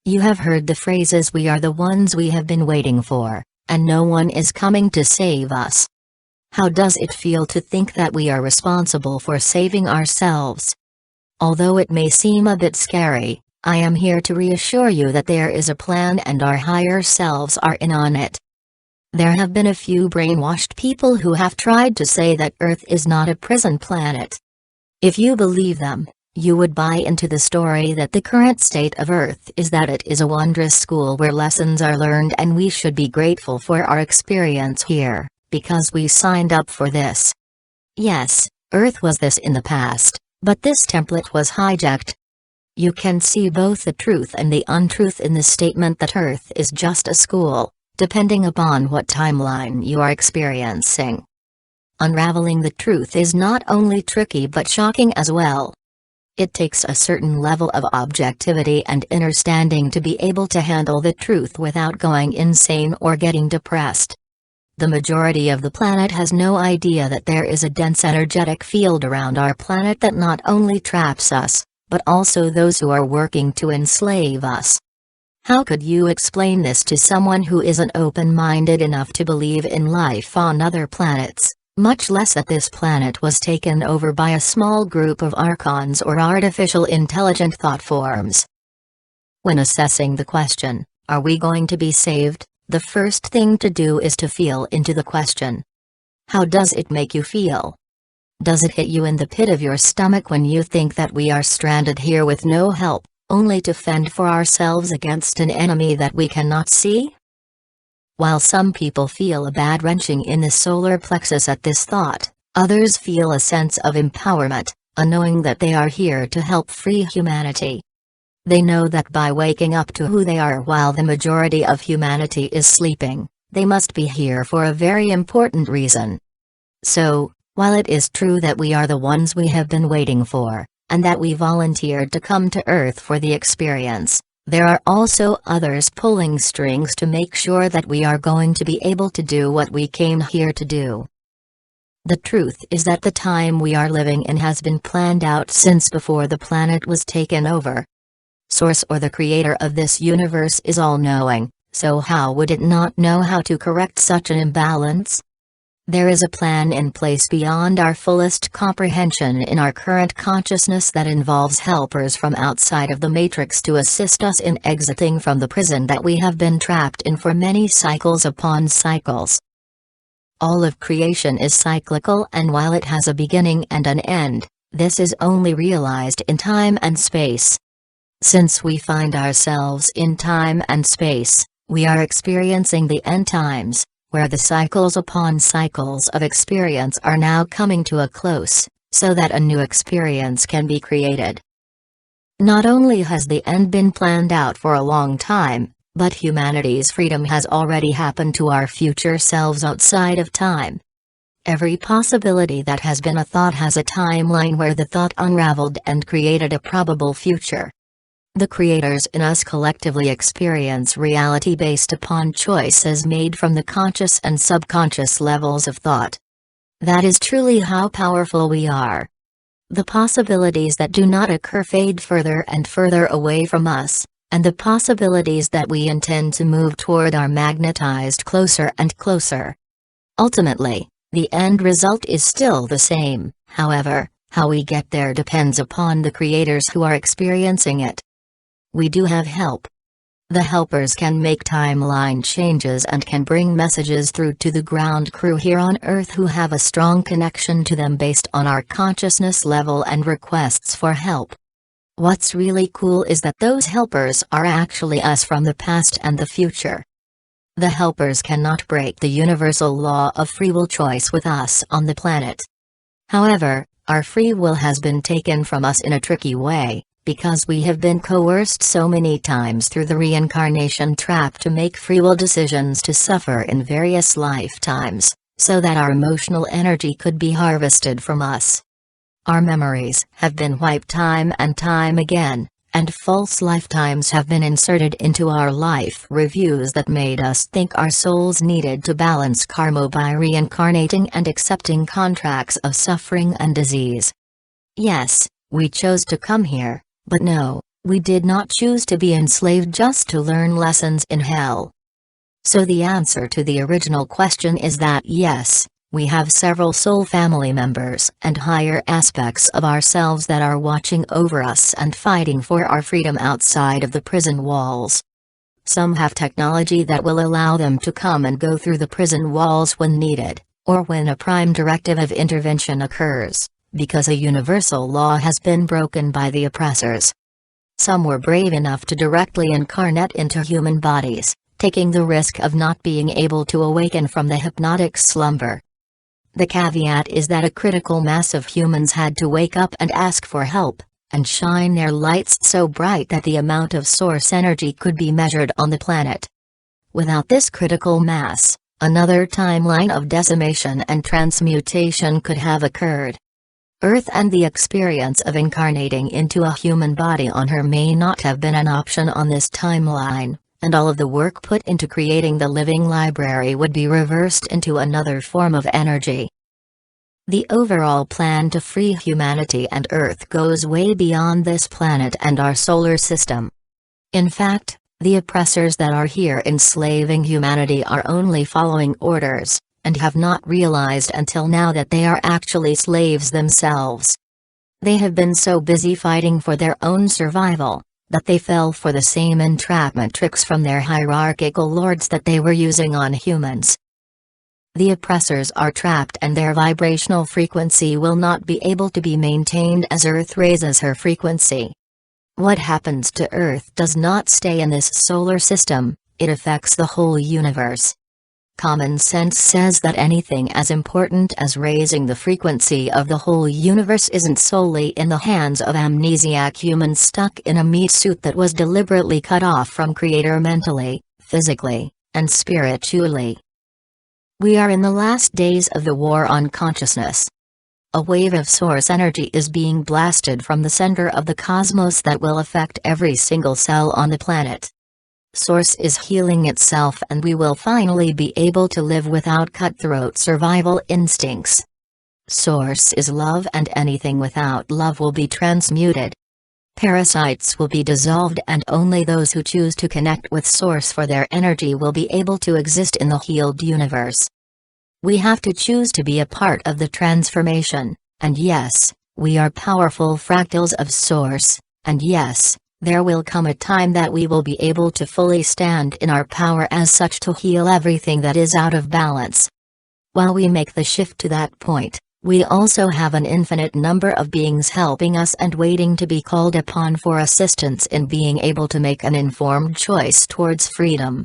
You have heard the phrases "we are the ones we have been waiting for, and no one is coming to save us." How does it feel to think that we are responsible for saving ourselves? Although it may seem a bit scary, I am here to reassure you that there is a plan and our higher selves are in on it. There have been a few brainwashed people who have tried to say that Earth is not a prison planet. If you believe them, you would buy into the story that the current state of Earth is that it is a wondrous school where lessons are learned and we should be grateful for our experience here, because we signed up for this. Yes, Earth was this in the past, but this template was hijacked. You can see both the truth and the untruth in the statement that Earth is just a school, depending upon what timeline you are experiencing. Unraveling the truth is not only tricky but shocking as well. It takes a certain level of objectivity and understanding to be able to handle the truth without going insane or getting depressed. The majority of the planet has no idea that there is a dense energetic field around our planet that not only traps us, but also those who are working to enslave us. How could you explain this to someone who isn't open-minded enough to believe in life on other planets, much less that this planet was taken over by a small group of archons or artificial intelligent thought forms? When assessing the question, "Are we going to be saved?" the first thing to do is to feel into the question. How does it make you feel? Does it hit you in the pit of your stomach when you think that we are stranded here with no help, only to fend for ourselves against an enemy that we cannot see? While some people feel a bad wrenching in the solar plexus at this thought, others feel a sense of empowerment, a knowing that they are here to help free humanity. They know that by waking up to who they are while the majority of humanity is sleeping, they must be here for a very important reason. So, while it is true that we are the ones we have been waiting for, and that we volunteered to come to Earth for the experience, there are also others pulling strings to make sure that we are going to be able to do what we came here to do. The truth is that the time we are living in has been planned out since before the planet was taken over. Source or the creator of this universe is all-knowing, so how would it not know how to correct such an imbalance? There is a plan in place beyond our fullest comprehension in our current consciousness that involves helpers from outside of the matrix to assist us in exiting from the prison that we have been trapped in for many cycles upon cycles. All of creation is cyclical, and while it has a beginning and an end, this is only realized in time and space. Since we find ourselves in time and space, we are experiencing the end times, where the cycles upon cycles of experience are now coming to a close, so that a new experience can be created. Not only has the end been planned out for a long time, but humanity's freedom has already happened to our future selves outside of time. Every possibility that has been a thought has a timeline where the thought unraveled and created a probable future. The creators in us collectively experience reality based upon choices made from the conscious and subconscious levels of thought. That is truly how powerful we are. The possibilities that do not occur fade further and further away from us, and the possibilities that we intend to move toward are magnetized closer and closer. Ultimately, the end result is still the same, however, how we get there depends upon the creators who are experiencing it. We do have help. The helpers can make timeline changes and can bring messages through to the ground crew here on Earth who have a strong connection to them based on our consciousness level and requests for help. What's really cool is that those helpers are actually us from the past and the future. The helpers cannot break the universal law of free will choice with us on the planet. However, our free will has been taken from us in a tricky way, because we have been coerced so many times through the reincarnation trap to make free will decisions to suffer in various lifetimes, so that our emotional energy could be harvested from us. Our memories have been wiped time and time again, and false lifetimes have been inserted into our life reviews that made us think our souls needed to balance karma by reincarnating and accepting contracts of suffering and disease. Yes, we chose to come here. But no, We did not choose to be enslaved just to learn lessons in hell. So the answer to the original question is that yes, we have several soul family members and higher aspects of ourselves that are watching over us and fighting for our freedom outside of the prison walls. Some have technology that will allow them to come and go through the prison walls when needed, or when a prime directive of intervention occurs, because a universal law has been broken by the oppressors. Some were brave enough to directly incarnate into human bodies, taking the risk of not being able to awaken from the hypnotic slumber. The caveat is that a critical mass of humans had to wake up and ask for help, and shine their lights so bright that the amount of source energy could be measured on the planet. Without this critical mass, another timeline of decimation and transmutation could have occurred. Earth and the experience of incarnating into a human body on her may not have been an option on this timeline, and all of the work put into creating the living library would be reversed into another form of energy. The overall plan to free humanity and Earth goes way beyond this planet and our solar system. In fact, the oppressors that are here enslaving humanity are only following orders, and have not realized until now that they are actually slaves themselves. They have been so busy fighting for their own survival, that they fell for the same entrapment tricks from their hierarchical lords that they were using on humans. The oppressors are trapped and their vibrational frequency will not be able to be maintained as Earth raises her frequency. What happens to Earth does not stay in this solar system, it affects the whole universe. Common sense says that anything as important as raising the frequency of the whole universe isn't solely in the hands of amnesiac humans stuck in a meat suit that was deliberately cut off from Creator mentally, physically, and spiritually. We are in the last days of the war on consciousness. A wave of source energy is being blasted from the center of the cosmos that will affect every single cell on the planet. Source is healing itself and we will finally be able to live without cutthroat survival instincts. Source is love and anything without love will be transmuted. Parasites will be dissolved and only those who choose to connect with Source for their energy will be able to exist in the healed universe. We have to choose to be a part of the transformation, and yes, we are powerful fractals of Source, and yes, there will come a time that we will be able to fully stand in our power as such to heal everything that is out of balance. While we make the shift to that point, we also have an infinite number of beings helping us and waiting to be called upon for assistance in being able to make an informed choice towards freedom.